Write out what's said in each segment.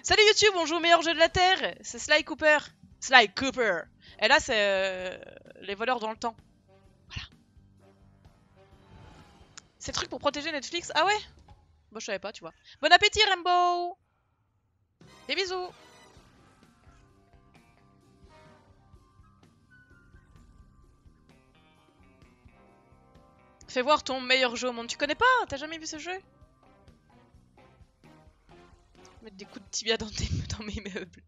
Salut YouTube, on joue au meilleur jeu de la Terre. C'est Sly Cooper. Sly Cooper. Et là, c'est les voleurs dans le temps. Voilà. C'est le truc pour protéger Netflix. Ah ouais? Bon, je savais pas, tu vois. Bon appétit, Rainbow. Des bisous. Fais voir ton meilleur jeu au monde. Tu connais pas? T'as jamais vu ce jeu? Mettre des coups de tibia dans mes meubles.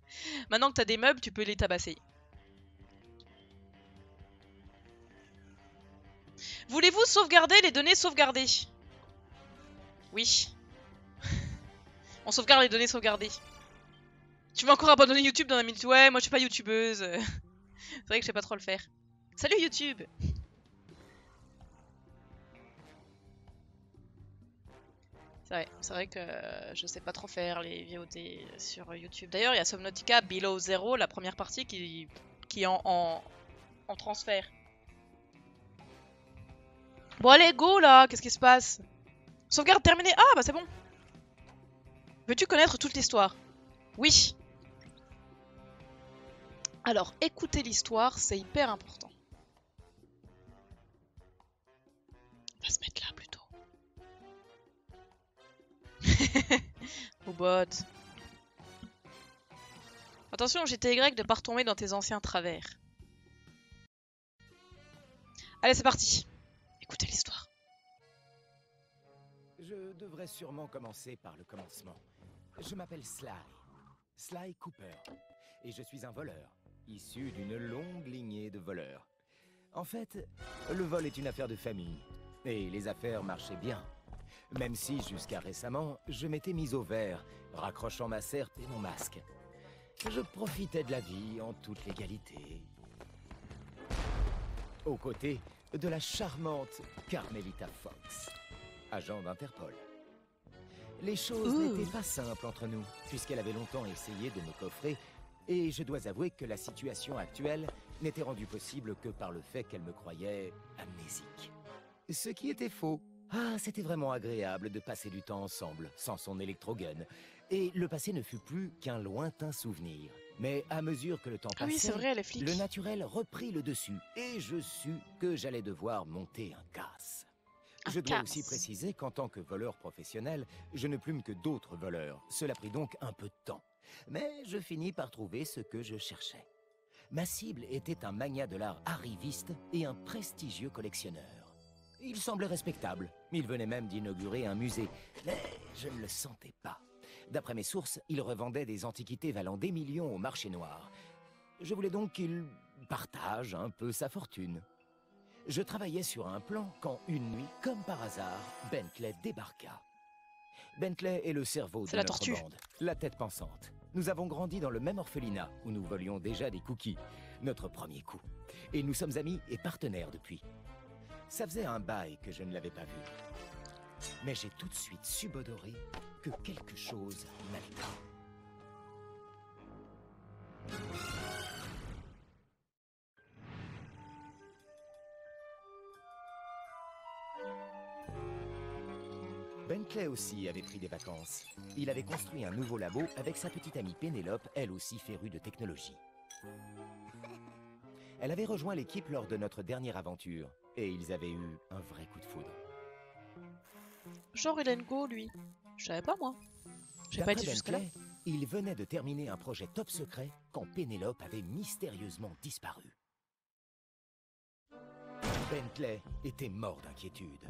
Maintenant que t'as des meubles, tu peux les tabasser. Voulez-vous sauvegarder les données sauvegardées? Oui. On sauvegarde les données sauvegardées. Tu vas encore abandonner YouTube dans la minute? Ouais, moi je suis pas youtubeuse. C'est vrai que je sais pas trop le faire. Salut YouTube. C'est vrai que je sais pas trop faire les VOD sur YouTube. D'ailleurs, il y a Subnautica Below Zero, la première partie qui est en transfert. Bon allez, go là. Qu'est-ce qui se passe? Sauvegarde terminée. Ah bah c'est bon. Veux-tu connaître toute l'histoire? Oui. Alors, écouter l'histoire, c'est hyper important. On va se mettre là plutôt. Au bot. Attention, JTY de pas retomber dans tes anciens travers. Allez, c'est parti. Écoutez l'histoire. Je devrais sûrement commencer par le commencement. Je m'appelle Sly Cooper, et je suis un voleur, issu d'une longue lignée de voleurs. En fait, le vol est une affaire de famille, et les affaires marchaient bien. Même si, jusqu'à récemment, je m'étais mis au vert, raccrochant ma serpe et mon masque. Je profitais de la vie en toute légalité. Aux côtés de la charmante Carmelita Fox, agent d'Interpol. Les choses n'étaient pas simples entre nous, puisqu'elle avait longtemps essayé de me coffrer, et je dois avouer que la situation actuelle n'était rendue possible que par le fait qu'elle me croyait amnésique. Ce qui était faux. Ah, c'était vraiment agréable de passer du temps ensemble, sans son électrogun, et le passé ne fut plus qu'un lointain souvenir. Mais à mesure que le temps passait, oui, c'est vrai, elle est flic. le naturel reprit le dessus, et je sus que j'allais devoir monter un casse. Je dois aussi préciser qu'en tant que voleur professionnel, je ne plume que d'autres voleurs. Cela prit donc un peu de temps. Mais je finis par trouver ce que je cherchais. Ma cible était un magnat de l'art arriviste et un prestigieux collectionneur. Il semblait respectable. Il venait même d'inaugurer un musée. Mais je ne le sentais pas. D'après mes sources, il revendait des antiquités valant des millions au marché noir. Je voulais donc qu'il partage un peu sa fortune. Je travaillais sur un plan quand, une nuit, comme par hasard, Bentley débarqua. Bentley est le cerveau de notre bande, la tête pensante. Nous avons grandi dans le même orphelinat, où nous volions déjà des cookies, notre premier coup. Et nous sommes amis et partenaires depuis. Ça faisait un bail que je ne l'avais pas vu. Mais j'ai tout de suite subodoré que quelque chose n'allait pas. Bentley aussi avait pris des vacances. Il avait construit un nouveau labo avec sa petite amie Pénélope, elle aussi férue de technologie. Elle avait rejoint l'équipe lors de notre dernière aventure, et ils avaient eu un vrai coup de foudre. Genre il go, lui. Je savais pas, moi. J'ai pas été jusque-là. Il venait de terminer un projet top secret quand Pénélope avait mystérieusement disparu. Bentley était mort d'inquiétude.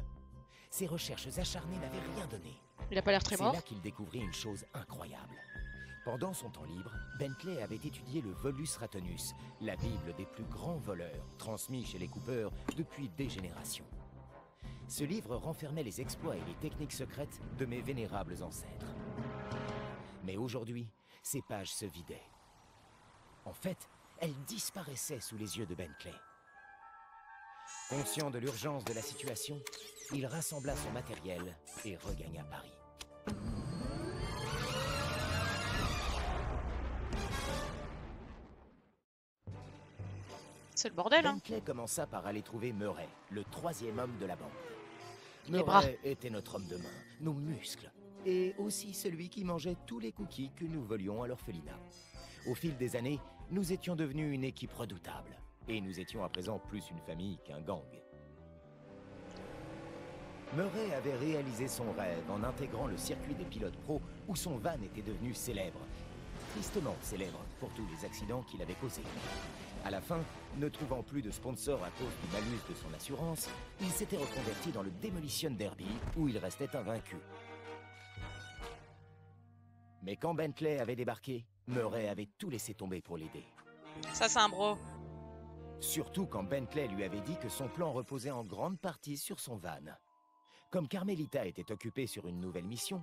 Ses recherches acharnées n'avaient rien donné. Il a pas l'air très mort. C'est là qu'il découvrit une chose incroyable. Pendant son temps libre, Bentley avait étudié le Volus Ratonus, la bible des plus grands voleurs, transmis chez les Cooper depuis des générations. Ce livre renfermait les exploits et les techniques secrètes de mes vénérables ancêtres. Mais aujourd'hui, ces pages se vidaient. En fait, elles disparaissaient sous les yeux de Bentley. Conscient de l'urgence de la situation, il rassembla son matériel et regagna Paris. C'est le bordel, hein. Bentley commença par aller trouver Murray, le troisième homme de la bande. Murray était notre homme de main, nos muscles. et aussi celui qui mangeait tous les cookies que nous volions à l'orphelinat. Au fil des années, nous étions devenus une équipe redoutable, et nous étions à présent plus une famille qu'un gang. Murray avait réalisé son rêve en intégrant le circuit des pilotes pros où son van était devenu célèbre. Tristement célèbre pour tous les accidents qu'il avait causés. À la fin, ne trouvant plus de sponsor à cause du malus de son assurance, il s'était reconverti dans le Demolition Derby où il restait invaincu. Mais quand Bentley avait débarqué, Murray avait tout laissé tomber pour l'aider. Ça, c'est un bro. Surtout quand Bentley lui avait dit que son plan reposait en grande partie sur son van. Comme Carmelita était occupée sur une nouvelle mission,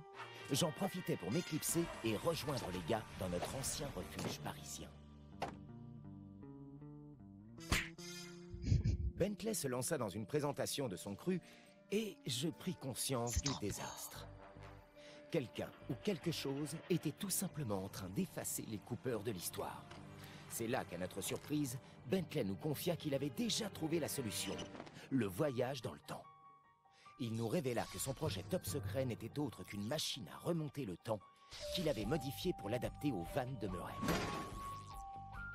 j'en profitais pour m'éclipser et rejoindre les gars dans notre ancien refuge parisien. Bentley se lança dans une présentation de son cru et je pris conscience du désastre. Quelqu'un ou quelque chose était tout simplement en train d'effacer les Coopers de l'histoire. C'est là qu'à notre surprise, Bentley nous confia qu'il avait déjà trouvé la solution, le voyage dans le temps. Il nous révéla que son projet top secret n'était autre qu'une machine à remonter le temps qu'il avait modifiée pour l'adapter au van de Murray.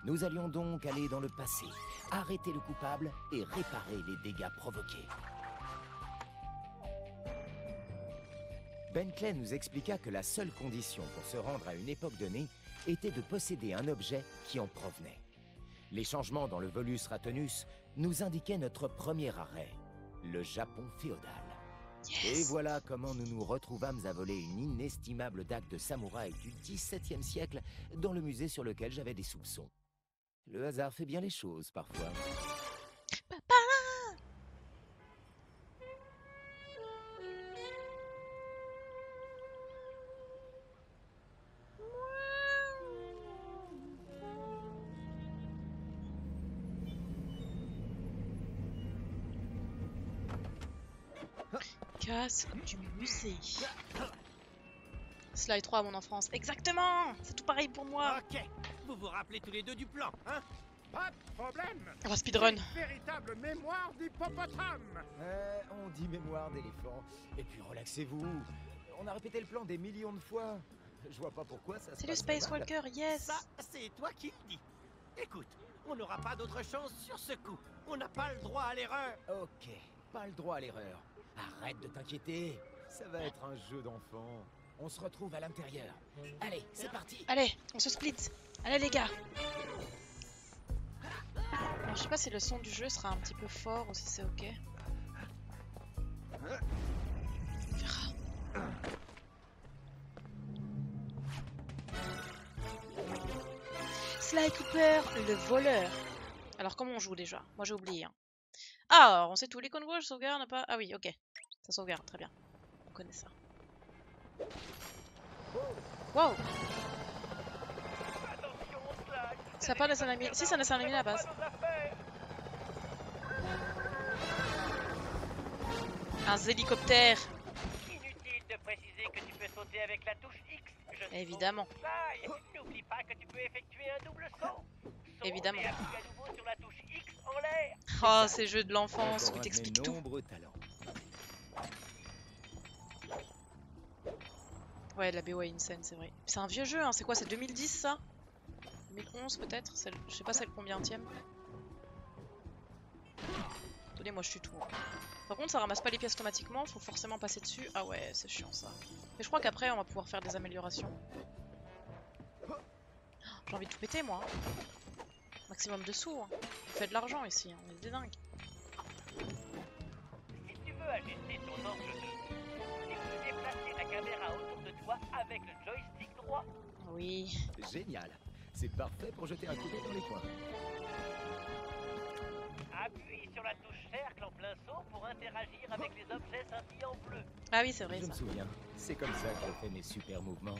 Nous allions donc aller dans le passé, arrêter le coupable et réparer les dégâts provoqués. Bentley nous expliqua que la seule condition pour se rendre à une époque donnée était de posséder un objet qui en provenait. Les changements dans le Volus Ratonus nous indiquaient notre premier arrêt, le Japon féodal. Yes. Et voilà comment nous nous retrouvâmes à voler une inestimable dague de samouraï du XVIIe siècle dans le musée sur lequel j'avais des soupçons. Le hasard fait bien les choses, parfois. Papa! Casse du musée. Sly 3 à mon enfance. Exactement! C'est tout pareil pour moi. Ok, vous vous rappelez tous les deux du plan, hein? Pas de problème. On va speedrun. Une véritable mémoire d'hippopotame. On dit mémoire d'éléphant. Et puis relaxez-vous. On a répété le plan des millions de fois. Je vois pas pourquoi ça se C'est le passerait Space mal. Walker, yes! Ça, c'est toi qui le dis. Écoute, on n'aura pas d'autre chance sur ce coup. On n'a pas le droit à l'erreur. Ok, pas le droit à l'erreur. Arrête de t'inquiéter. Ça va être un jeu d'enfant. On se retrouve à l'intérieur. Allez, c'est parti. Allez, on se split. Allez les gars. Alors, je sais pas si le son du jeu sera un petit peu fort ou si c'est ok. On verra. Sly Cooper, le voleur. Alors comment on joue déjà? Moi j'ai oublié. Hein. Ah, alors, on sait tout. L'icône gauche sauvegarde, pas... Ah oui, ok. Ça sauvegarde, très bien. On connaît ça. Wow. Ça pas dessin animé. Si, c'est un dessin animé à la base. Un hélicoptère. Inutile de préciser que tu peux sauter avec la touche X. Évidemment. N'oublie pas que tu peux effectuer un double saut. Évidemment. Et appuie à nouveau sur la touche X en l'air. Oh, ces jeux de l'enfance Encore où un de t'expliques mes tout. nombreux talents. Ouais, la BO est insane, c'est vrai. C'est un vieux jeu, hein. C'est quoi? C'est 2010 ça? 2011 peut-être? Je sais pas c'est le combienième. Attendez, moi je suis tout. Hein. Par contre, ça ramasse pas les pièces automatiquement, faut forcément passer dessus. Ah ouais, c'est chiant ça. Mais je crois qu'après, on va pouvoir faire des améliorations. J'ai envie de tout péter, moi. Maximum de sous. Hein. On fait de l'argent ici, hein. On est des dingues. Si tu veux ajuster ton angle de vue, tu peux déplacer la caméra autour de toi avec le joystick droit. Oui. Génial. C'est parfait pour jeter un coup d'œil dans les coins. Appuie sur la touche cercle en plein saut pour interagir avec les objets scintillants bleus. Ah oui, c'est vrai Je ça. me souviens. C'est comme ça que je fais mes super mouvements.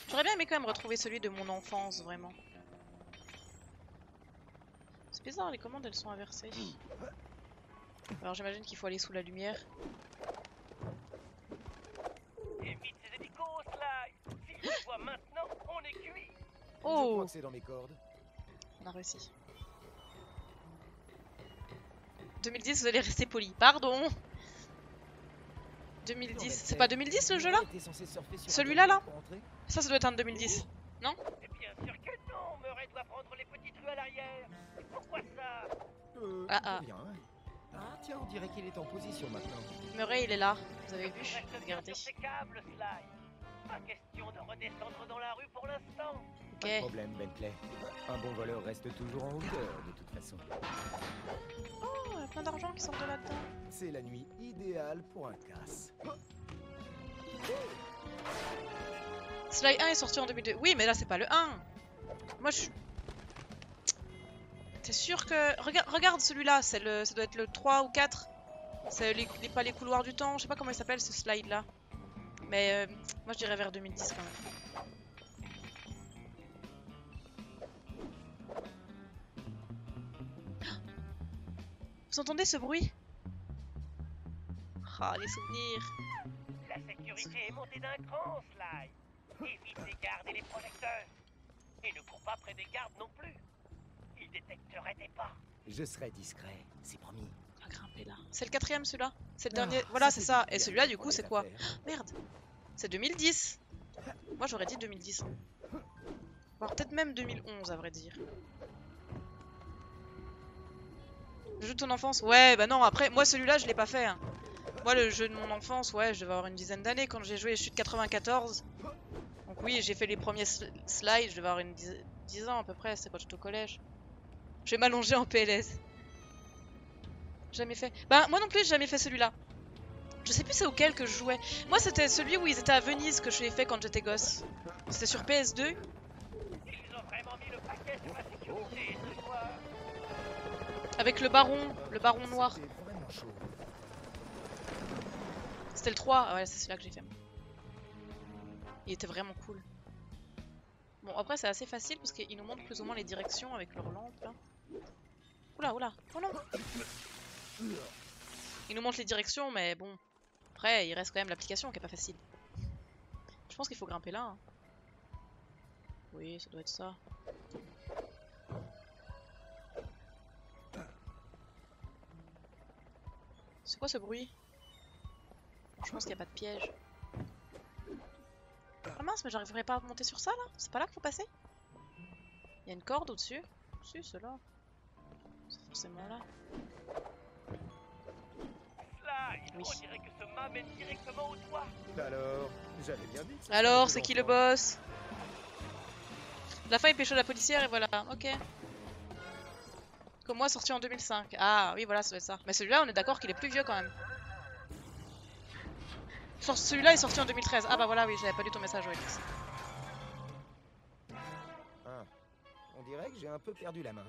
J'aurais bien aimé quand même retrouver celui de mon enfance, vraiment. C'est bizarre, les commandes elles sont inversées. Alors j'imagine qu'il faut aller sous la lumière. Évite ces hélicos, Sly. Si tu vois maintenant, on est cuit. Je crois Oh, que c'est dans mes cordes. on a réussi. 2010, vous allez rester poli. Pardon. 2010. C'est pas 2010 le jeu là? T'es censé surfer sur Celui-là, là? pour entrer Ça doit être un 2010. Non? Et bien sûr que non, Murray doit prendre les petites rues à l'arrière. Pourquoi ça? Rien. Ah tiens, on dirait qu'il est en position maintenant. Murray il est là. Vous avez vu? Reste bien Regardez. sur ces câbles, Sly. Pas question de redescendre dans la rue pour l'instant. Pas de Ok. problème, Bentley. Un bon voleur reste toujours en hauteur, de toute façon. Oh, il y a plein d'argent qui sort de là-dedans. C'est la nuit idéale pour un casse. Sly 1 est sorti en 2002. Oui, mais là c'est pas le 1. Moi je suis. T'es sûr que. Regarde celui-là, ça doit être le 3 ou 4. C'est pas les couloirs du temps, je sais pas comment il s'appelle ce slide là. Mais moi je dirais vers 2010 quand même. Vous entendez ce bruit? Ah, les souvenirs. La sécurité est montée d'un cran, Sly. Évite les gardes et les projecteurs. Et ne cours pas près des gardes non plus. Ils détecteraient tes pas. Je serai discret, c'est promis. On va grimper là. C'est le 4ème celui-là? C'est le Ah, dernier. Voilà, ça, c'est ça. bien Et celui-là, du pour coup, les c'est quoi? affaires. Merde. C'est 2010. Moi, j'aurais dit 2010. Voire peut-être même 2011, à vrai dire. Le jeu de ton enfance? Ouais, bah non, après, moi, celui-là, je l'ai pas fait. Hein. Moi, le jeu de mon enfance, ouais, je devais avoir une dizaine d'années quand j'ai joué. Je suis de 94. Donc oui, j'ai fait les premiers slides, je devais avoir 10 ans à peu près, c'est quand j'étais au collège. Je vais m'allonger en PLS. Jamais fait. Bah, moi non plus, j'ai jamais fait celui-là. Je sais plus c'est auquel que je jouais. Moi, c'était celui où ils étaient à Venise que je l'ai fait quand j'étais gosse. C'était sur PS2. Ils ont vraiment mis le paquet sur la sécurité ce soir. Avec le baron noir. C'était vraiment chaud. C'était le 3. Ah ouais, c'est celui-là que j'ai fait. Il était vraiment cool. Bon, après, c'est assez facile parce qu'ils nous montrent plus ou moins les directions avec leur lampe là. Oula, oula. Oh non! Ils nous montrent les directions, mais bon. Après, il reste quand même l'application qui est pas facile. Je pense qu'il faut grimper là. Hein. Oui, ça doit être ça. C'est quoi ce bruit? Bon, je pense qu'il n'y a pas de piège. Ah mince, mais j'arriverai pas à monter sur ça là? C'est pas là qu'il faut passer? Il y a une corde au-dessus? Si, c'est là. C'est forcément là. Sly, Oui. on dirait que ce mât mène directement au toit. Alors, j'avais bien dit que ça Alors, serait c'est un qui peu le boss? La fin, il pécho la policière et voilà. Ok. Comme moi, sorti en 2005. Ah oui, voilà, ça doit être ça. Mais celui-là, on est d'accord qu'il est plus vieux quand même. Celui-là est sorti en 2013. Ah bah voilà, oui, j'avais pas lu ton message, oui. Ah, on dirait que j'ai un peu perdu la main.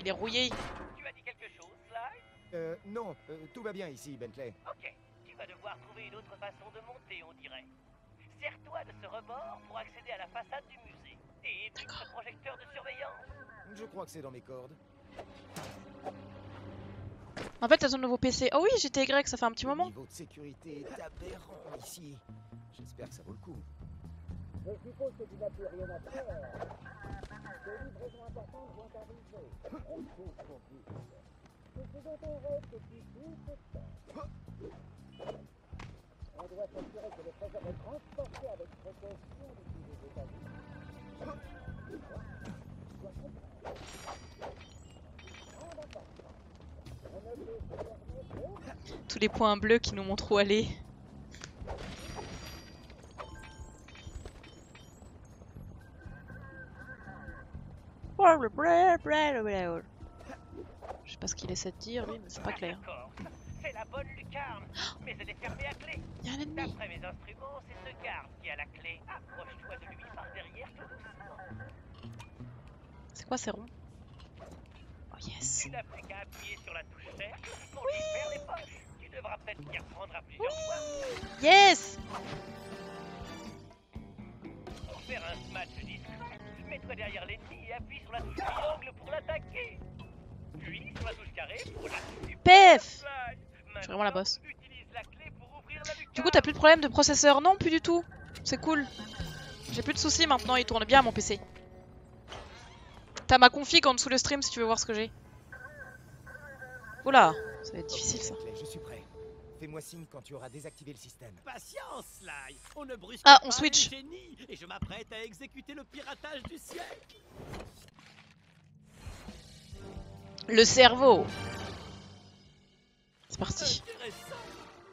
Il est rouillé. Tu as dit quelque chose, Sly? Non, tout va bien ici, Bentley. Ok, tu vas devoir trouver une autre façon de monter, on dirait. Sers-toi de ce rebord pour accéder à la façade du musée. Et évite ce projecteur de surveillance. Je crois que c'est dans mes cordes. En fait, t'as un nouveau PC. Oh oui, j'étais Y, ça fait un petit Le moment. niveau de sécurité est aberrant ici. J'espère que ça vaut le coup. Je suppose que tu n'as plus rien à faire. Des livraisons importantes vont arriver. On court trop vite. C'est ce dont on rêve depuis tout ce temps. On doit s'assurer que le trésor est transporté avec précaution depuis les États-Unis. Tu dois comprendre. Grande importance. On ne peut se permettre aucun Tous les points bleus qui nous montrent où aller. Je sais pas ce qu'il essaie de dire, lui, mais c'est pas clair. D'accord, c'est la bonne lucarne, mais elle est fermée à clé. Il y a un ennemi. D'après mes instruments, c'est ce garde qui a la clé. Approche-toi de lui par derrière tout doucement. C'est quoi ces ronds? Oh yes. Tu n'as plus qu'à appuyer sur la touche cherche pour lui faire les poches. Tu devras peut-être t'y reprendre à plusieurs fois. Yes. Pour faire un smash discret, mets-toi derrière l'ennemi et appuie sur la touche triangle pour l'attaquer. Puis sur la touche carré pour la tuer. PF. Je suis vraiment la boss. Utilise la clé pour ouvrir la lucarne. Du coup, t'as plus de problème de processeur? Non, plus du tout. C'est cool. J'ai plus de soucis maintenant, il tourne bien mon PC. T'as ma config en dessous le stream si tu veux voir ce que j'ai. Oula, ça va être difficile ça. Bentley, je suis prêt. Fais-moi signe quand tu auras désactivé le système. Patience, Sly. On ne brusque Ah, pas on switch. les génies, et je m'apprête à exécuter le piratage du siècle. Le cerveau. C'est parti. Intéressant.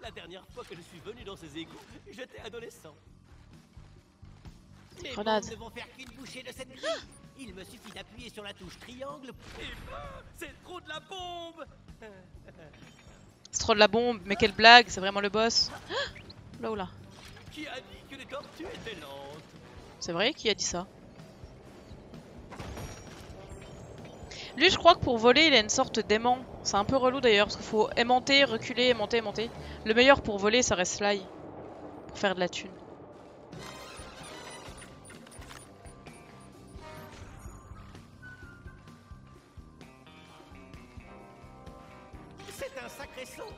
La dernière fois que je suis venu dans ces égouts, j'étais adolescent. Les Grenade. bombes ne vont faire qu'une bouchée de cette grille. Il me suffit d'appuyer sur la touche triangle et c'est trop de la bombe. C'est trop de la bombe, mais quelle blague, c'est vraiment le boss. Là ou là. Qui a dit que les tortues étaient lentes? C'est vrai, qui a dit ça? Lui, je crois que pour voler, il a une sorte d'aimant. C'est un peu relou d'ailleurs, parce qu'il faut aimanter, reculer, aimanter, aimanter. Le meilleur pour voler, ça reste Sly. Pour faire de la thune. C'est un sacré saut.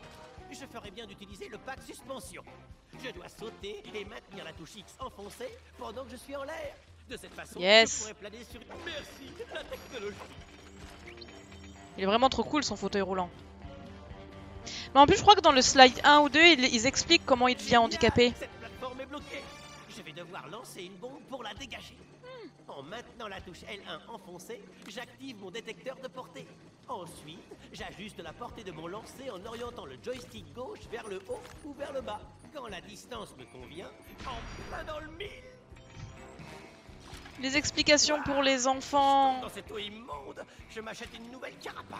Je ferais bien d'utiliser le pack suspension. Je dois sauter et maintenir la touche X enfoncée pendant que je suis en l'air. De cette façon, Yes. je pourrais planer sur... Merci, la technologie. Il est vraiment trop cool son fauteuil roulant. Mais en plus, je crois que dans le slide 1 ou 2, ils expliquent comment il devient Génial, handicapé. cette plateforme est bloquée. Je vais devoir lancer une bombe pour la dégager. En maintenant la touche L1 enfoncée, j'active mon détecteur de portée. Ensuite, j'ajuste la portée de mon lancer en orientant le joystick gauche vers le haut ou vers le bas. Quand la distance me convient, en plein dans le mille. Les explications pour les enfants. Dans cette eau immonde, je m'achète une nouvelle carapace.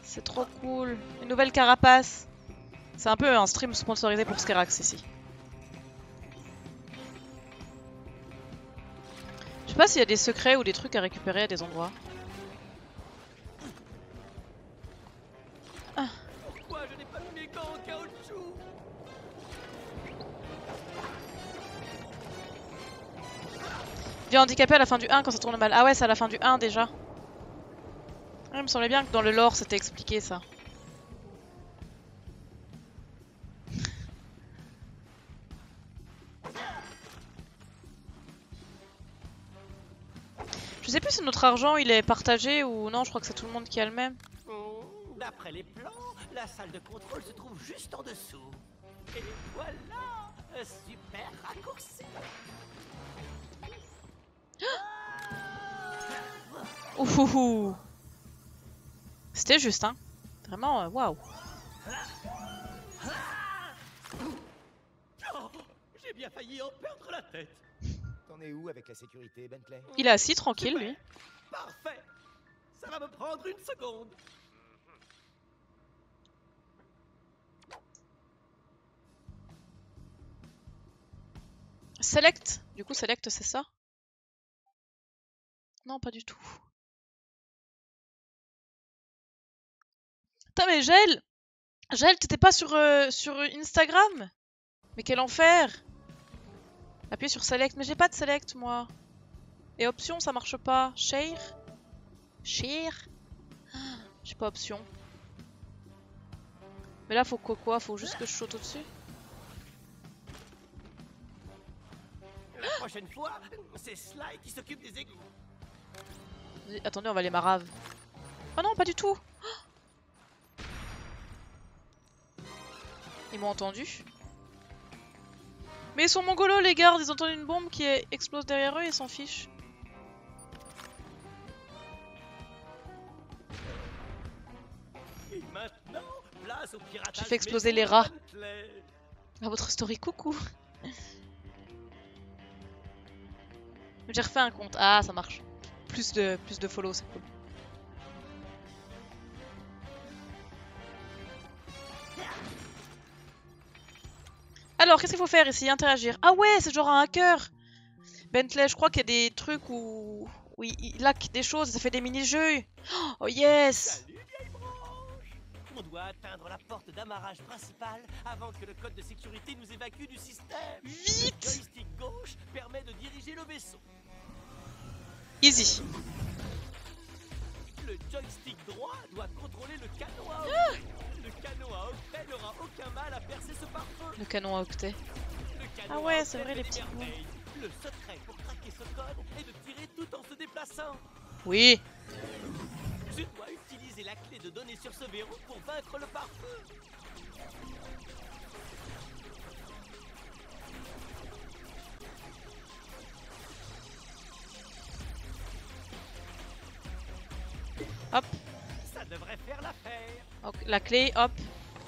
C'est trop cool. Une nouvelle carapace. C'est un peu un stream sponsorisé pour Skerax ici. Je sais pas s'il y a des secrets ou des trucs à récupérer à des endroits. Ah. Pourquoi je n'ai pas mis mes gants en caoutchouc? Il est handicapé à la fin du 1 quand ça tourne mal. Ah ouais, c'est à la fin du 1 déjà. Ah, il me semblait bien que dans le lore c'était expliqué ça. Je sais plus si notre argent il est partagé ou non, je crois que c'est tout le monde qui a le même. D'après les plans, la salle de contrôle se trouve juste en dessous. Et voilà, un super raccourci. Ouhouhou. C'était juste, hein. Vraiment, waouh. Oh, j'ai bien failli en perdre la tête. T'en es où avec la sécurité, Bentley? Il est assis tranquille, lui. Parfait. Ça va me prendre une seconde. Select. Du coup, select, c'est ça? Non, pas du tout. Putain, mais Gel! Gel, t'étais pas sur Instagram? Mais quel enfer! Appuyez sur select. Mais j'ai pas de select, moi. Et option, ça marche pas. Share? Share? J'ai pas option. Mais là, faut quoi? Faut juste que je saute au-dessus? La prochaine fois, c'est Sly qui s'occupe des égouts. Attendez, on va les marave. Oh non, pas du tout! Ils m'ont entendu. Mais ils sont mongolos, les gardes. Ils entendent une bombe qui explose derrière eux et ils s'en fichent. Et maintenant, place au piratage. J'ai fait exploser maison les de rats. Bentley. À votre story, coucou. J'ai refait un compte. Ah, ça marche. Plus de follow, c'est cool. Alors, qu'est-ce qu'il faut faire ici? Interagir. Ah ouais, c'est genre un hacker. Bentley, je crois qu'il y a des trucs où il hack des choses, ça fait des mini-jeux. Oh yes! Salut, vieille branche. On doit atteindre la porte d'amarrage principale avant que le code de sécurité nous évacue du système. Vite! Le joystick gauche permet de diriger le vaisseau. Easy. Le joystick droit doit contrôler le canon à octet. Le canon à octet n'aura aucun mal à percer ce pare-feu. Le canon à octet. Le canon Ah ouais, à c'est octet vrai, les fait des petits merveilles. Le secret pour craquer ce code est de tirer tout en se déplaçant. Oui. Je dois utiliser la clé de données sur ce verrou pour vaincre le pare-feu. Hop. Ça devrait faire l'affaire. Donc, la clé, hop.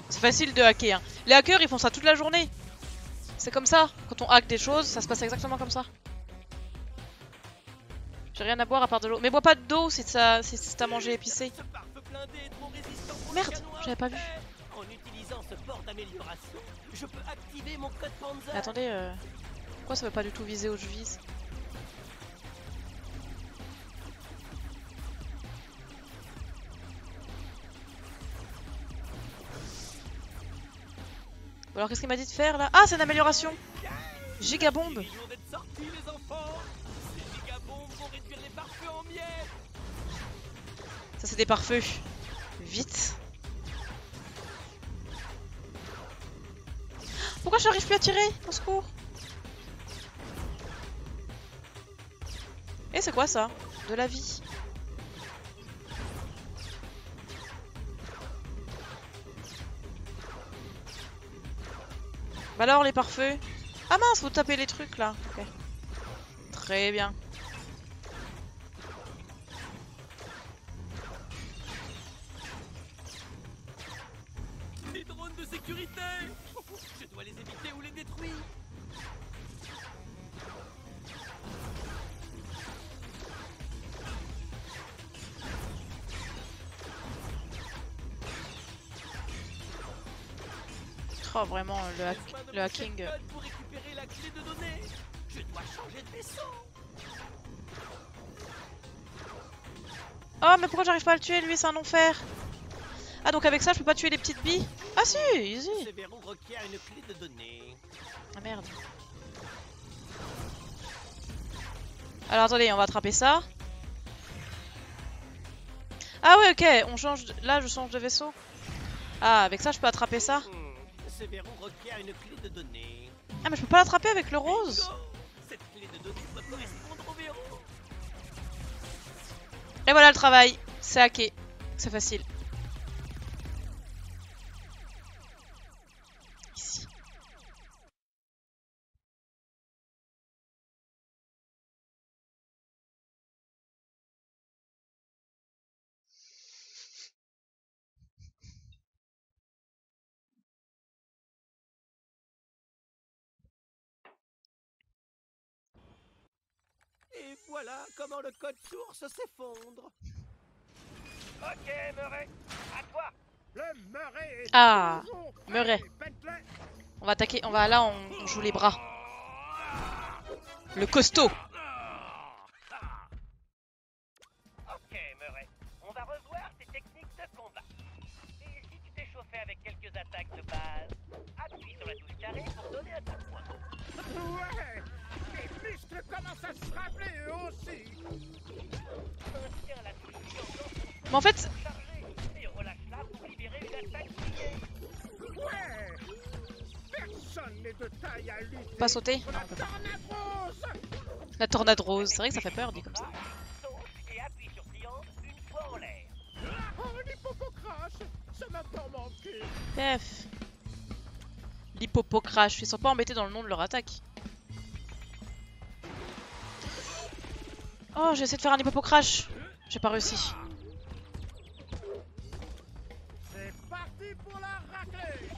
C'est facile de hacker. Hein. Les hackers, ils font ça toute la journée. C'est comme ça. Quand on hack des choses, ça se passe exactement comme ça. J'ai rien à boire à part de l'eau. Mais bois pas d'eau si t'as mangé épicé. Ce pare-feu blindé est trop résistant pour Merde, les canons à j'avais pas vu. fer. En utilisant ce port d'amélioration, je peux activer mon code Panzer. Mais attendez, pourquoi ça veut pas du tout viser où je vise? Bon, alors qu'est-ce qu'il m'a dit de faire là? Ah, c'est une amélioration. Gigabombe. Millions d'être sortis, les enfants. Ces gigabombes vont réduire les pare-feux en miettes. Ça c'est des pare-feux. Vite. Pourquoi j'arrive plus à tirer? Au secours. Et c'est quoi ça? De la vie. Bah alors les pare-feux. Ah mince, vous tapez les trucs là. Ok. Très bien. Des drones de sécurité. Je dois les éviter ou les détruire. Oh vraiment le hacking. Pour récupérer la clé de données. Je dois changer de vaisseau. Oh mais pourquoi j'arrive pas à le tuer lui, c'est un enfer. Ah donc avec ça je peux pas tuer les petites billes? Ah si, easy. Ce verrou requiert une clé de données. Ah merde. Alors attendez, on va attraper ça. Ah ouais ok, on change là je change de vaisseau. Ah avec ça je peux attraper ça. Ce verrou requiert une clé de données. Ah mais je peux pas l'attraper avec le rose. Bingo. Cette clé de données doit correspondre au verrou. Et voilà le travail, c'est hacké, c'est facile. Ici. Et voilà comment le code source s'effondre. Ok, Murray, à toi. Le Murray est Ah, toujours prêt, Murray. Bentley. On va attaquer, on joue les bras. Le costaud. Ok, Murray, on va revoir tes techniques de combat. Et si tu t'es chauffé avec quelques attaques de base, appuie sur la touche carrée pour donner un coup de poing. Ouais, les muscles commencent à se rappeler eux aussi. Tiens la touche triangle Mais en fait, chargée et relâche-la pour libérer une attaque liée. Ouais, personne n'est de taille à lutter. pas sauter. contre Non, la on peut pas. tornade rose. La tornade rose, c'est vrai que ça fait peur dit comme ça. Saute et appuie sur triangle une fois en l'air. Oh, l'hippocrache, ça m'a tant manqué. Pef. L'hippopocrache, ils sont pas embêtés dans le nom de leur attaque. Oh, j'ai essayé de faire un hippopocrache. J'ai pas réussi. C'est parti pour la raclée.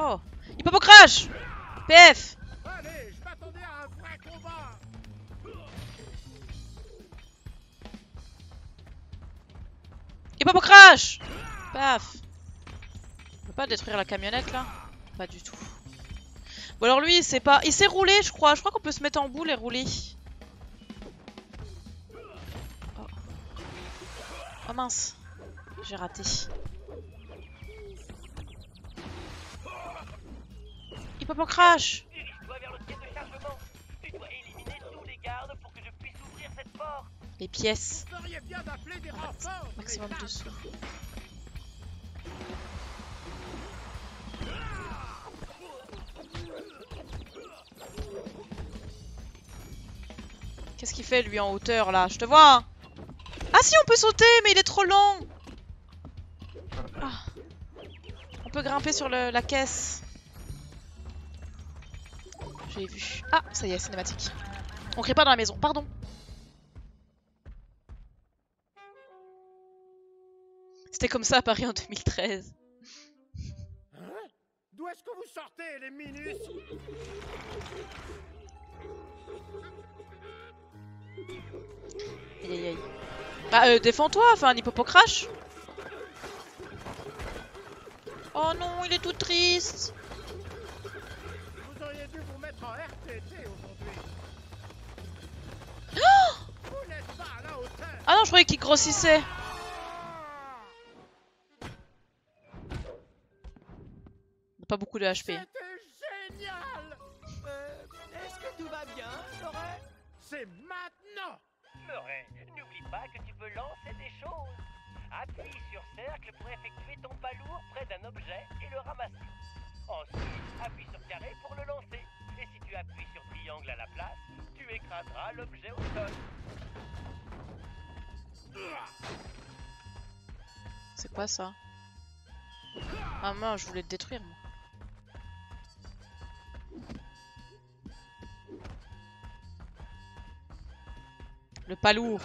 Oh, hippopocrache. PF. Allez, je m'attendais à un vrai combat. Hippopocrache. Paf. On peut pas détruire la camionnette là? Pas du tout. Bon alors lui, c'est pas... Il s'est roulé je crois. Je crois qu'on peut se mettre en boule et rouler. Oh, oh mince. J'ai raté. Hippopocrache. Dirige-toi vers le quai de chargement. Tu dois éliminer tous les gardes pour que je puisse ouvrir cette porte. Les pièces. Vous feriez bien d'appeler des renforts. Maximum mesdames. de sous. Qu'est-ce qu'il fait lui en hauteur là? Je te vois hein. Ah si, on peut sauter, mais il est trop lent. Ah. On peut grimper sur la caisse. J'ai vu. Ah, ça y est, cinématique. On crie pas dans la maison, pardon. C'était comme ça à Paris en 2013. Hein? D'où est-ce que vous sortez, les minus? Aïe aïe aïe. Bah défends-toi, fais un hippopocrash. Oh non, il est tout triste. Vous auriez dû vous mettre en RTT aujourd'hui. Vous n'êtes pas à la hauteur. Ah non, je croyais qu'il grossissait. On a pas beaucoup de HP. C'était génial. Est-ce que tout va bien, Murray? C'est maintenant. Murray, n'oublie pas que tu peux lancer des choses. Appuie sur cercle pour effectuer ton pas lourd près d'un objet et le ramasser. Ensuite, appuie sur carré pour le lancer. Et si tu appuies sur triangle à la place, tu écraseras l'objet au sol. C'est quoi ça? Ah mince, je voulais te détruire moi. Le pas lourd.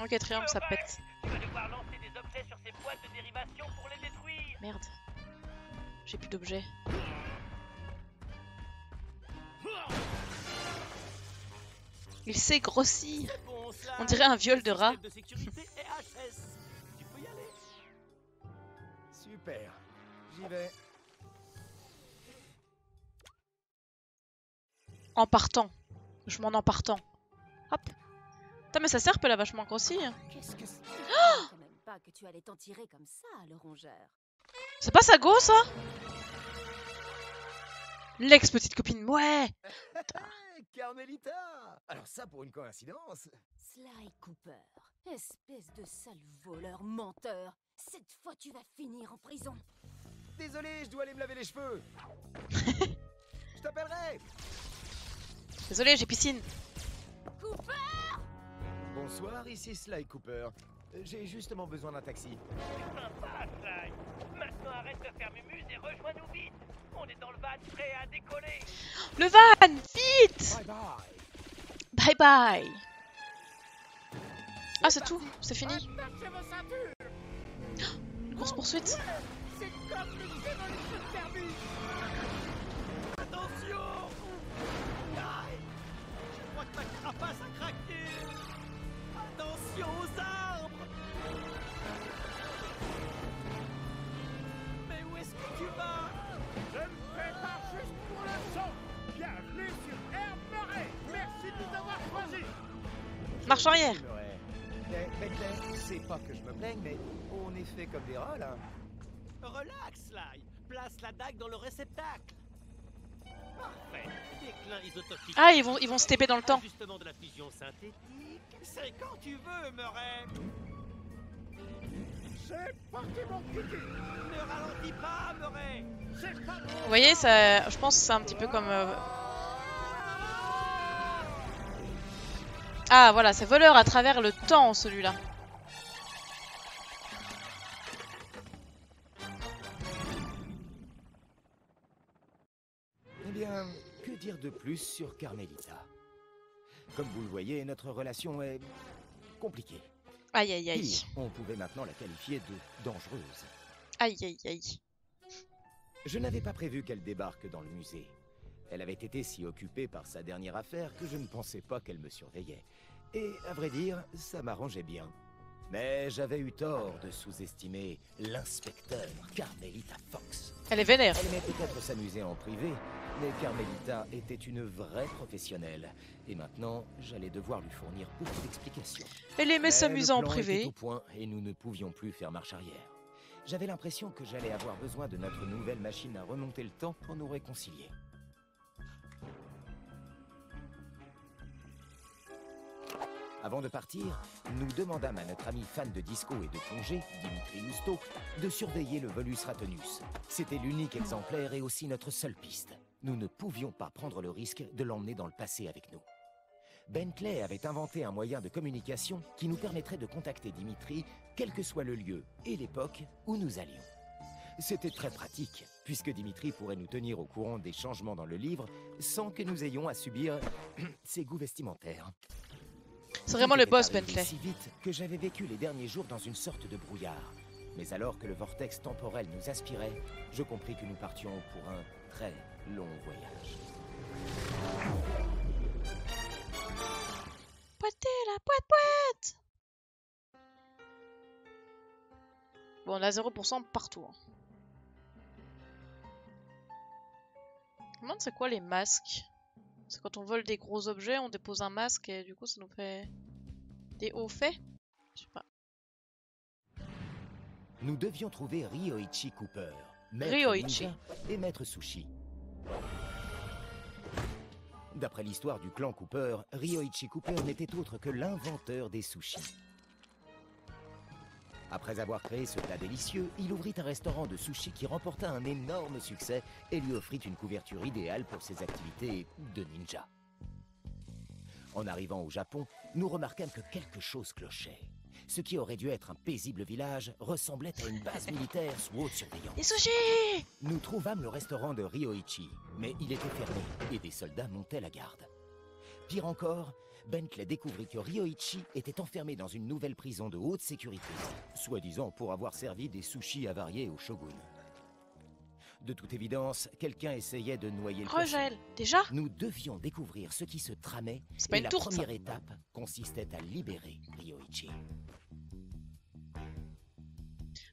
Ok, triangle, ça pète. Tu vas devoir lancer des objets sur ces boîtes de dérivation pour les détruire. Merde. J'ai plus d'objets. Il sait grossir. Bon, cela, On dirait un viol de rat. système de sécurité et HS. Tu peux y aller. Super. J'y vais. En partant. Je m'en en partant. Hop. Putain, mais ça sert peut la vachement grossi. Qu'est-ce que c'est? Quand même pas que tu allais t'en tirer comme ça, le rongeur. C'est pas sa go, ça? L'ex-petite copine, ouais. Carmelita! Alors ça, pour une coïncidence. Sly Cooper, espèce de sale voleur menteur. Cette fois, tu vas finir en prison. Désolé, je dois aller me laver les cheveux. Je t'appellerai. Désolé, j'ai piscine. Cooper! Bonsoir, ici Sly Cooper. J'ai justement besoin d'un taxi. Sympa, Sly. Maintenant, arrête de faire mumuse et rejoins-nous vite. On est dans le van prêt à décoller. Le van, vite. Bye bye. Bye bye. Ah, c'est tout, c'est fini. Attachez vos ceintures. Course poursuite. C'est comme le Demolition Derby. Attention! Aïe! Je crois que ma carapace a craqué! Attention aux arbres! Mais où est-ce que tu vas? Je me prépare juste pour le saut. Bienvenue sur Air Murray. Merci de nous avoir choisis. Marche arrière. Ouais. Mais, c'est pas que je me plaigne, mais on est fait comme des rats, là. Relax, Sly! Place la dague dans le réceptacle! Parfait! Déclin isotopique. Ah, ils vont se taper dans le temps. Ajustement de la fusion synthétique. C'est quand tu veux, Murray! C'est parti, mon kiki. Ne ralentis pas, Murray! C'est pas Vous voyez, ça, je pense que c'est un petit peu comme... Ah, voilà, c'est voleur à travers le temps, celui-là. Eh bien, que dire de plus sur Carmelita? Comme vous le voyez, notre relation est compliquée. Aïe, aïe, aïe. Pire, on pouvait maintenant la qualifier de dangereuse. Aïe, aïe, aïe. Je n'avais pas prévu qu'elle débarque dans le musée. Elle avait été si occupée par sa dernière affaire que je ne pensais pas qu'elle me surveillait. Et, à vrai dire, ça m'arrangeait bien. Mais j'avais eu tort de sous-estimer l'inspecteur Carmelita Fox. Elle est vénère. Elle aimait peut-être s'amuser en privé, mais Carmelita était une vraie professionnelle. Et maintenant, j'allais devoir lui fournir beaucoup d'explications. Elle aimait Mais s'amuser en le plan privé. était au point et nous ne pouvions plus faire marche arrière. J'avais l'impression que j'allais avoir besoin de notre nouvelle machine à remonter le temps pour nous réconcilier. Avant de partir, nous demandâmes à notre ami fan de disco et de plongée, Dimitri Lousteau, de surveiller le Volus Ratonus. C'était l'unique exemplaire et aussi notre seule piste. nous ne pouvions pas prendre le risque de l'emmener dans le passé avec nous. Bentley avait inventé un moyen de communication qui nous permettrait de contacter Dimitri, quel que soit le lieu et l'époque où nous allions. C'était très pratique, puisque Dimitri pourrait nous tenir au courant des changements dans le livre sans que nous ayons à subir ses goûts vestimentaires. C'est vraiment le boss, Tout était arrivé Bentley. si vite que j'avais vécu les derniers jours dans une sorte de brouillard. Mais alors que le vortex temporel nous aspirait, je compris que nous partions pour un très long voyage. Poêtez la poète poète. Bon, on a 0% partout. Hein. Je me demande c'est quoi les masques. C'est quand on vole des gros objets, on dépose un masque et du coup ça nous fait des hauts faits. Je sais pas. Nous devions trouver Ryoichi Cooper, maître Ryoichi. ninja et maître sushi. D'après l'histoire du clan Cooper, Ryoichi Cooper n'était autre que l'inventeur des sushis. Après avoir créé ce plat délicieux, il ouvrit un restaurant de sushi qui remporta un énorme succès et lui offrit une couverture idéale pour ses activités de ninja. En arrivant au Japon, nous remarquâmes que quelque chose clochait. Ce qui aurait dû être un paisible village ressemblait à une base militaire sous haute surveillance. Les sushis. Nous trouvâmes le restaurant de Ryoichi, mais il était fermé et des soldats montaient la garde. Pire encore, Bentley découvrit que Ryoichi était enfermé dans une nouvelle prison de haute sécurité, soi-disant pour avoir servi des sushis avariés au shogun. De toute évidence, quelqu'un essayait de noyer le poisson. Rogel, déjà? Nous devions découvrir ce qui se tramait, C'est pas et une la tourte, ça. première étape consistait à libérer Ryoichi.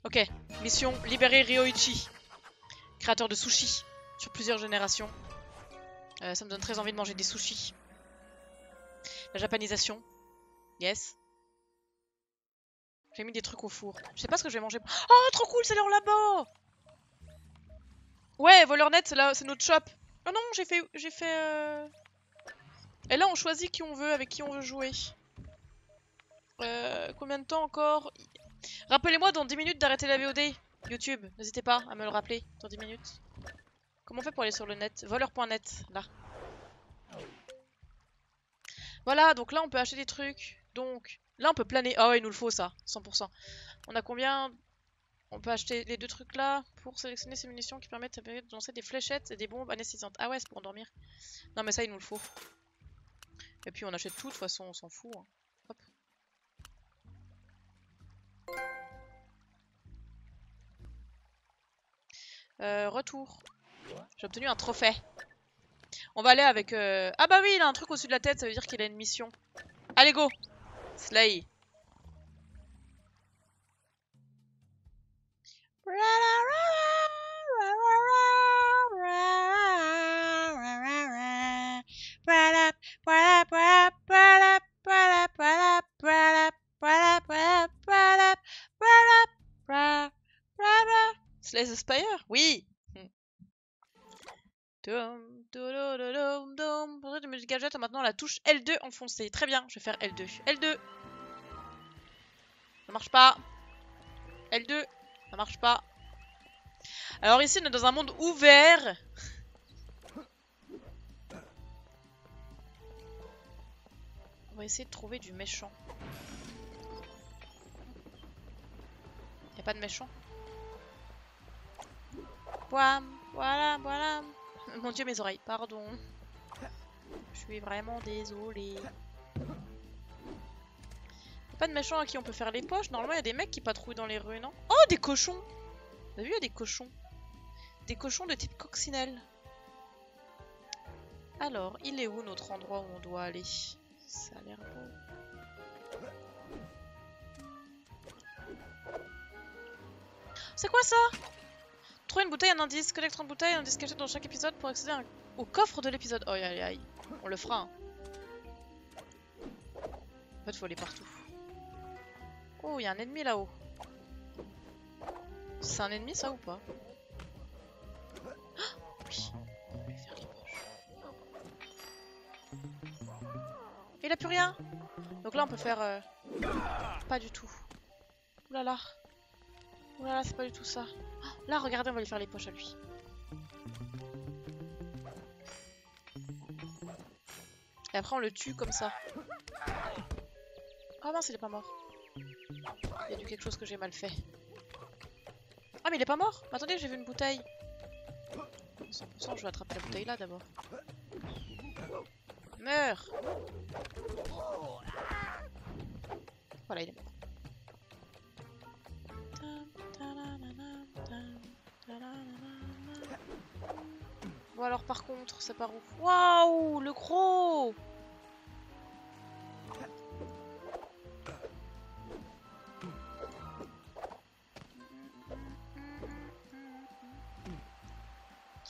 Ok, mission libérer Ryoichi, créateur de sushis sur plusieurs générations. Ça me donne très envie de manger des sushis. La japanisation, yes. J'ai mis des trucs au four. Je sais pas ce que je vais manger. Oh, trop cool, c'est leur là-bas. Ouais, voleur net, c'est notre shop. Oh non, j'ai fait. Et là, on choisit qui on veut, avec qui on veut jouer. Combien de temps encore? Rappelez-moi dans 10 minutes d'arrêter la VOD. YouTube, n'hésitez pas à me le rappeler dans 10 minutes. Comment on fait pour aller sur le net? Voleur.net, là. Voilà, donc là on peut acheter des trucs. Donc là on peut planer. Ah ouais, il nous le faut ça, 100%. On a combien? On peut acheter les deux trucs là pour sélectionner ces munitions qui permettent de lancer des fléchettes et des bombes anesthésiantes. Ah ouais, c'est pour endormir. Non mais ça il nous le faut. Et puis on achète tout, de toute façon on s'en fout. Hein. Hop. Retour. J'ai obtenu un trophée. On va aller avec... Ah bah oui, il a un truc au-dessus de la tête, ça veut dire qu'il a une mission. Allez, go! Slay. Slay the Spire? Oui! Pour de musique gadget, maintenant la touche L2 enfoncée. Très bien, je vais faire L2. L2. Ça marche pas. L2. Ça marche pas. Alors ici, on est dans un monde ouvert. On va essayer de trouver du méchant. Y'a pas de méchant. Voilà. Mon dieu, mes oreilles, pardon. Je suis vraiment désolée. Y'a pas de méchant à qui on peut faire les poches. Normalement, il y a des mecs qui patrouillent dans les rues, non? Oh, des cochons! Vous avez vu, il y a des cochons. Des cochons de type coccinelle. Alors, il est où notre endroit où on doit aller? Ça a l'air beau. C'est quoi ça? Trouver une bouteille, un indice, collecte 30 bouteilles, un indice caché dans chaque épisode pour accéder au coffre de l'épisode. Oh, aïe. On le fera. Hein. En fait, faut aller partout. Oh, il y a un ennemi là-haut. C'est un ennemi ça ou pas? Ah oui. On va faire les poches. Il a plus rien. Donc là, on peut faire... Pas du tout. Oulala. Oulala, c'est pas du tout ça. Là, regardez, on va lui faire les poches à lui. Et après on le tue comme ça. Ah mince, il est pas mort. Il y a dû quelque chose que j'ai mal fait. Ah mais il est pas mort. Attendez, j'ai vu une bouteille. 100%, je vais attraper la bouteille là d'abord. Meurs. Voilà, il est mort. Bon alors par contre, c'est par où? Waouh, le gros!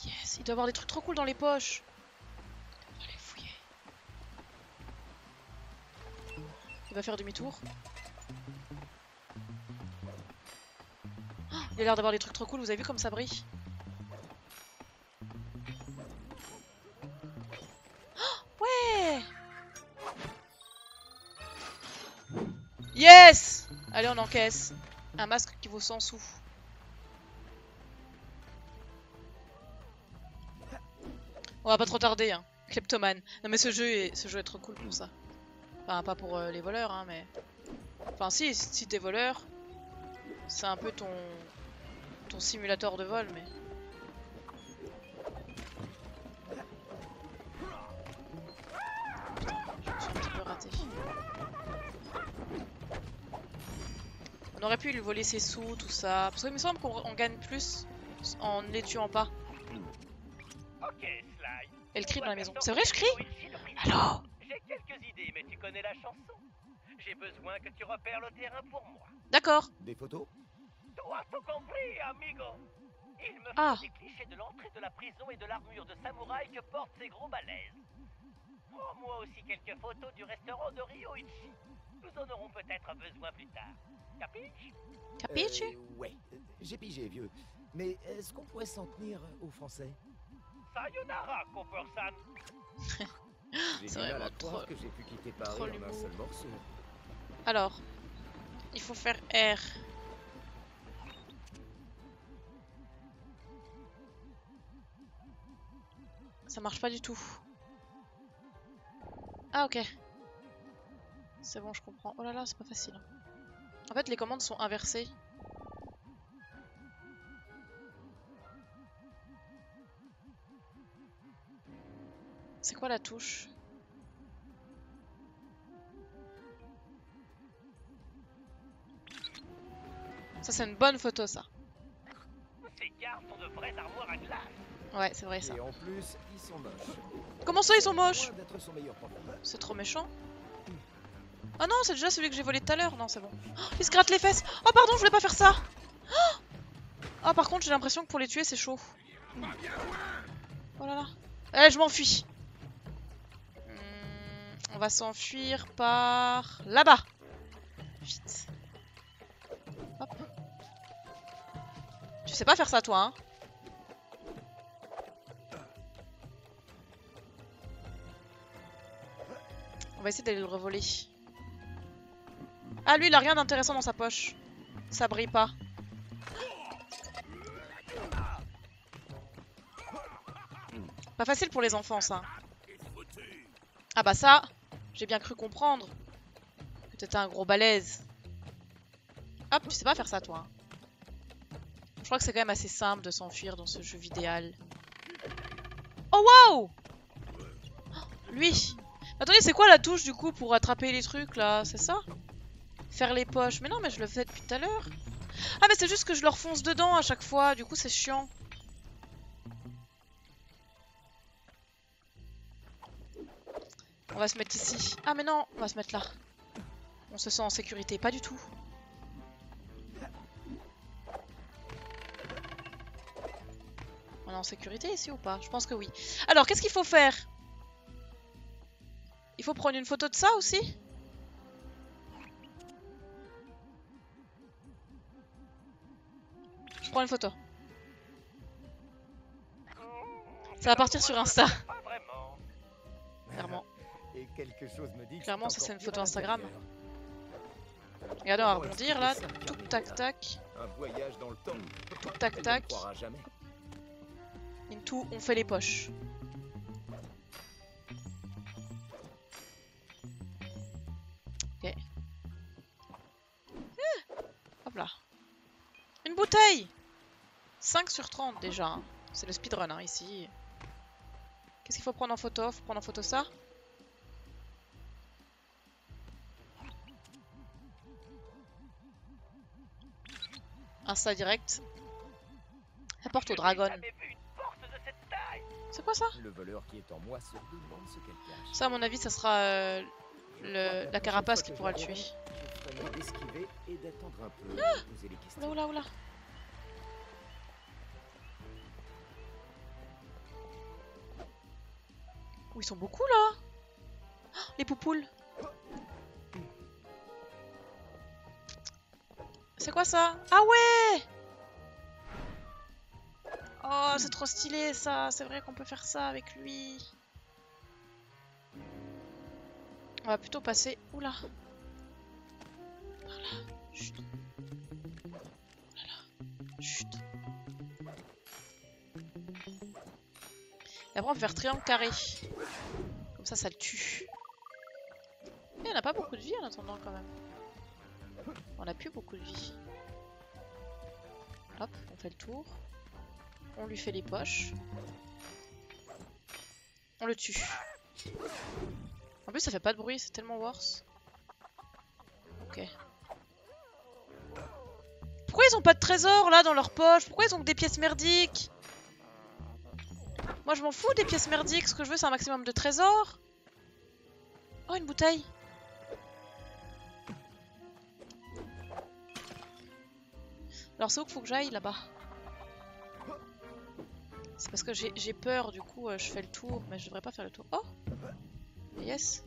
Yes, il doit y avoir des trucs trop cool dans les poches. Je vais les fouiller. Il va faire demi-tour. Oh, il a l'air d'avoir des trucs trop cool, vous avez vu comme ça brille? Oh, ouais! Yes! Allez, on encaisse. Un masque qui vaut 100 sous. On va pas trop tarder, hein. Kleptomane. Non mais ce jeu est trop cool pour ça. Enfin, pas pour les voleurs, hein, mais... Enfin, si t'es voleur, c'est un peu ton simulateur de vol, mais... Putain, je me suis un petit peu raté. On aurait pu lui voler ses sous, tout ça. Parce qu'il me semble qu'on gagne plus en ne les tuant pas. Ok, Sly. Elle crie dans la maison. C'est vrai, je crie? Allô? J'ai quelques idées, mais tu connais la chanson. J'ai besoin que tu repères le terrain pour moi. D'accord. Des photos? Toi, tout compris, amigo. Il me faut Ah. des clichés de l'entrée de la prison et de l'armure de samouraï que portent ces gros balaises. Prends-moi aussi quelques photos du restaurant de Ryoichi. Nous en aurons peut-être besoin plus tard. Capiche? Capiche? Ouais, j'ai pigé, vieux. Mais est-ce qu'on pourrait s'en tenir aux Français? Sayonara, Coppersan. J'ai C'est du mal vraiment à croire trop- que j'ai pu quitter Paris trop en un l'humour. seul morceau. Alors, il faut faire R. Ça marche pas du tout. Ah ok. C'est bon, je comprends. Oh là là, c'est pas facile. En fait, les commandes sont inversées. C'est quoi la touche? Ça, c'est une bonne photo, ça. Ces cartes sont de vraies armoires à glace. Ouais, c'est vrai, ça. Et en plus, ils sont moches. Comment ça, ils sont moches? Loin d'être son meilleur profil. C'est trop méchant. Ah non, c'est déjà celui que j'ai volé tout à l'heure. Non, c'est bon. Oh, il se gratte les fesses. Oh, pardon, je voulais pas faire ça. Oh, par contre, j'ai l'impression que pour les tuer, c'est chaud. Oh là là. Allez, je m'enfuis. On va s'enfuir par là-bas. Vite. Hop. Tu sais pas faire ça, toi, hein? On va essayer d'aller le revoler. Ah, lui, il a rien d'intéressant dans sa poche. Ça brille pas. Pas facile pour les enfants, ça. Ah bah ça, j'ai bien cru comprendre. Que t'étais un gros balèze. Hop, tu sais pas faire ça, toi. Je crois que c'est quand même assez simple de s'enfuir dans ce jeu vidéo. Oh, waouh! Lui! Attendez, c'est quoi la touche, du coup, pour attraper les trucs, là? C'est ça? Faire les poches. Mais non, mais je le fais depuis tout à l'heure. Ah, mais c'est juste que je leur fonce dedans à chaque fois. Du coup, c'est chiant. On va se mettre ici. Ah, mais non, on va se mettre là. On se sent en sécurité. Pas du tout. On est en sécurité ici ou pas? Je pense que oui. Alors, qu'est-ce qu'il faut faire? Il faut prendre une photo de ça aussi? Je prends une photo. Ça va partir sur Insta. Pas vraiment. Clairement. Et quelque chose me dit que Clairement, ça, encore c'est une pire photo à Instagram. l'intérieur. Regardez, on va Oh, rebondir est-ce là. que ça me Tout permet tac de tac. Un voyage dans le temps. Tout tac Elle ne tac. me croira jamais. Into, on fait les poches. 5 sur 30 déjà. Hein. C'est le speedrun hein, ici. Qu'est-ce qu'il faut prendre en photo? Faut prendre en photo ça. Insta direct. La porte au dragon. C'est quoi ça? Le voleur qui est en moi se demande ce qu'elle cache. Ça à mon avis ça sera la carapace qui pourra le tuer. Je ferai d'esquiver et d'attendre un peu, de poser les questions. Oula oula oula. Oh, ils sont beaucoup là. Oh, les poupoules. C'est quoi ça? Ah ouais! Oh, c'est trop stylé ça. C'est vrai qu'on peut faire ça avec lui. On va plutôt passer... Oula. Par là. Chut. Voilà. Chut. Et après on peut faire triangle carré. Comme ça le tue. Mais on n'a pas beaucoup de vie en attendant quand même. On a plus beaucoup de vie. Hop, on fait le tour. On lui fait les poches. On le tue. En plus ça fait pas de bruit, c'est tellement worse. Ok. Pourquoi ils ont pas de trésor là dans leur poche? Pourquoi ils ont que des pièces merdiques? Moi je m'en fous des pièces merdiques, ce que je veux c'est un maximum de trésors. Oh une bouteille. Alors c'est où qu'il faut que j'aille là-bas? C'est parce que j'ai peur du coup je fais le tour mais je devrais pas faire le tour. Oh yes.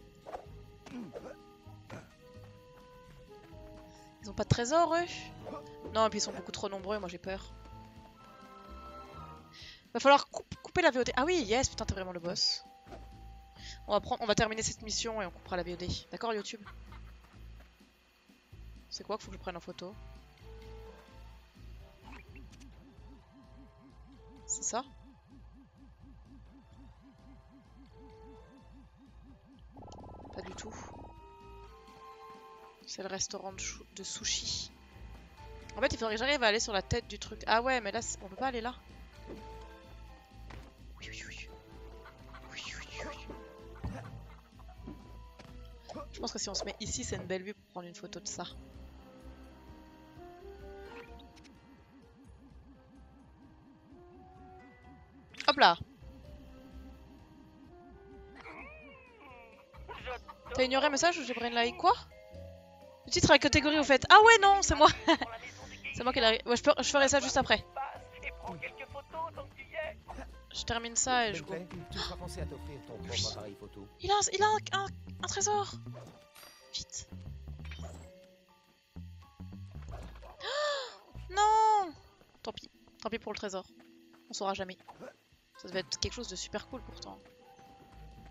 Ils ont pas de trésor eux? Non et puis ils sont beaucoup trop nombreux, moi j'ai peur. Va falloir couper la VOD. Ah oui yes putain t'es vraiment le boss. On va terminer cette mission et on coupera la VOD. D'accord YouTube? C'est quoi qu'il faut que je prenne en photo? C'est ça? Pas du tout. C'est le restaurant de sushi. En fait, il faudrait que j'arrive à aller sur la tête du truc. Ah ouais, mais là, on peut pas aller là. Oui, oui, oui. Oui, oui, oui. Je pense que si on se met ici, c'est une belle vue pour prendre une photo de ça. Hop là. T'as ignoré un message ou j'ai brain like quoi? Le titre à la catégorie au fait. Ah ouais non, c'est moi. C'est moi qui l'ai. Ouais, je ferai ça juste après. Je termine ça et je go. Tu feras penser à t'offrir ton propre appareil photo. Il a un trésor. Vite. Oh non. Tant pis. Tant pis pour le trésor. On saura jamais. Ça devait être quelque chose de super cool pourtant.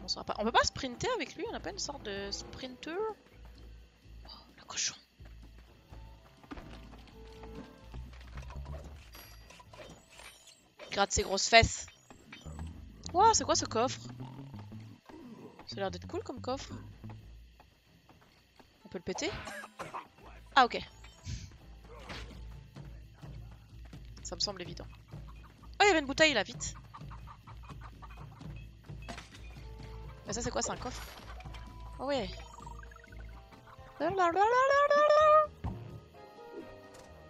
On saura pas. On peut pas sprinter avec lui? On a pas une sorte de sprinter? Oh, le cochon. Gratte ses grosses fesses. Wow, c'est quoi ce coffre? Ça a l'air d'être cool comme coffre. On peut le péter? Ah ok. Ça me semble évident. Oh, il y avait une bouteille là, vite. Mais ça c'est quoi? C'est un coffre? Oh ouais.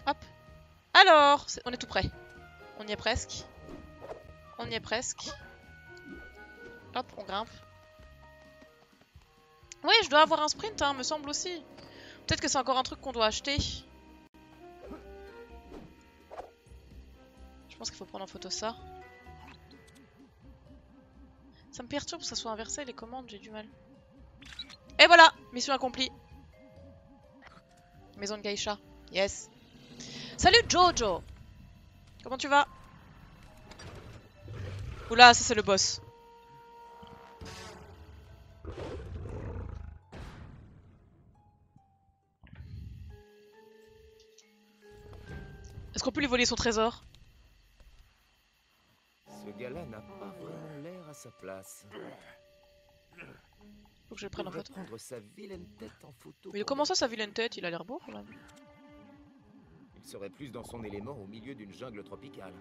Hop. Alors, on est tout près. On y est presque. On y est presque. Hop, on grimpe. Oui, je dois avoir un sprint, hein, me semble aussi. Peut-être que c'est encore un truc qu'on doit acheter. Je pense qu'il faut prendre en photo ça. Ça me perturbe que ça soit inversé, les commandes, j'ai du mal. Et voilà, mission accomplie. Maison de Geisha, yes. Salut Jojo. Comment tu vas? Oula, ça c'est le boss. Est-ce qu'on peut lui voler son trésor? Ce gars-là n'a pas vraiment l'air à sa place. Faut que je le prenne en photo. Prendre sa vilaine tête en photo. Mais comment ça, sa vilaine tête? Il a l'air beau quand même. serait plus dans son élément au milieu d'une jungle tropicale.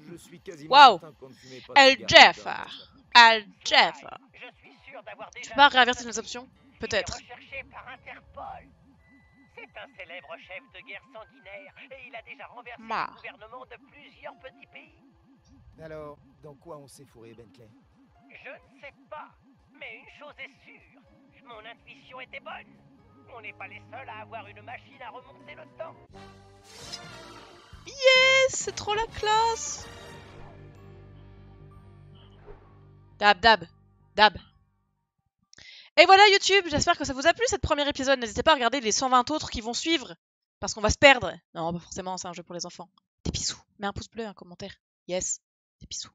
Je suis quasiment Waouh. certain qu'on ne fumait pas de El cigarettes Jeff. dans la salle. El Jeff. Je suis sûr d'avoir Tu déjà peux pas vu réinverser ce nos options? type. Peut-être. Il est recherché par Interpol. C'est un célèbre chef de guerre sanguinaire et il a déjà renversé Marre. le gouvernement de plusieurs petits pays. Alors, dans quoi on s'est fourré, Bentley? Je ne sais pas, mais une chose est sûre, mon intuition était bonne. On n'est pas les seuls à avoir une machine à remonter le temps. Yes, c'est trop la classe. Dab, dab, dab. Et voilà YouTube, j'espère que ça vous a plu cette premier épisode. N'hésitez pas à regarder les 120 autres qui vont suivre, parce qu'on va se perdre. Non, pas forcément, c'est un jeu pour les enfants. Des bisous, mets un pouce bleu, un commentaire. Yes, des bisous.